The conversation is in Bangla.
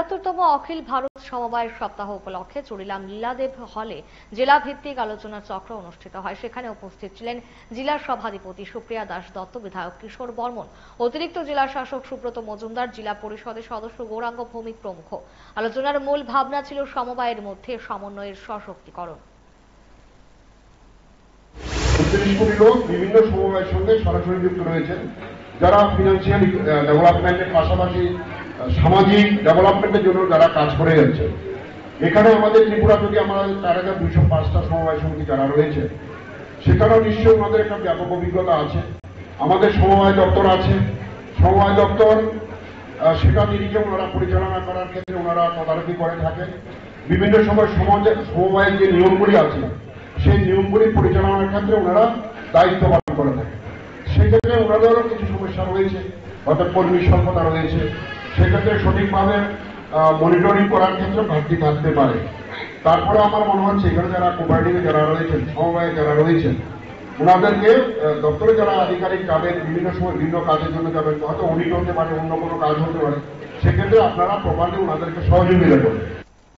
৭৭তম অখিল ভারত সমবায় সপ্তাহ উপলক্ষে চুড়িলাম লীলাদেব হলে জেলা ভিত্তিক আলোচনা চক্র অনুষ্ঠিত হয়। সেখানে উপস্থিত ছিলেন জেলা সভাধিপতি সুপ্রিয়া দাস দত্ত, বিধায়ক কিশোর বর্মন, অতিরিক্ত জেলা শাসক সুব্রত মজুমদার, জেলা পরিষদের সদস্য গৌরাঙ্গ ভৌমিক প্রমুখ। আলোচনার মূল ভাবনা ছিল সমবায়ের মধ্যে সমন্বয়ের সশক্তিকরণ। ৩৬ কোটি লোক বিভিন্ন সমবায়ের সঙ্গে সরাসরি যুক্ত রয়েছেন, যারা ফিনান্সিয়াল ডেভেলপমেন্টের পাশাপাশি সামাজিক ডেভেলপমেন্টের জন্য যারা কাজ করে যাচ্ছে। এখানে আমাদের ত্রিপুরা যদি আমরা ৪,২০৫টা সমবায় সমিতি যারা রয়েছে, সেখানেও নিশ্চয়ই ওনাদের একটা ব্যাপক অভিজ্ঞতা আছে। আমাদের সমবায় দপ্তর আছে, সমবায় দপ্তর সেটা নিরিখে ওনারা পরিচালনা করার ক্ষেত্রে ওনারা তদারকি করে থাকেন। বিভিন্ন সময় সমবায়ের যে নিয়মগুলি আছে সেই নিয়মগুলি পরিচালনার ক্ষেত্রে ওনারা দায়িত্ব পালন করে থাকেন। সেক্ষেত্রে ওনাদেরও কিছু সমস্যা রয়েছে, অর্থাৎ কর্মী স্বল্পতা রয়েছে। সেক্ষেত্রে সঠিকভাবে মনিটরিং করার ক্ষেত্রে ঘাটতি থাকতে পারে। তারপরে আমার মনে হচ্ছে এখানে যারা কোঅপারেটিভে যারা রয়েছেন, সমবায়ে যারা রয়েছেন, ওনাদেরকে দপ্তরে যারা আধিকারিক যাবেন, বিভিন্ন সময় বিভিন্ন কাজের জন্য যাবেন, হয়তো অডিট হতে পারে, অন্য কোনো কাজ হতে পারে, সেক্ষেত্রে আপনারা প্রপারলি ওনাদেরকে সহযোগিতা করবেন।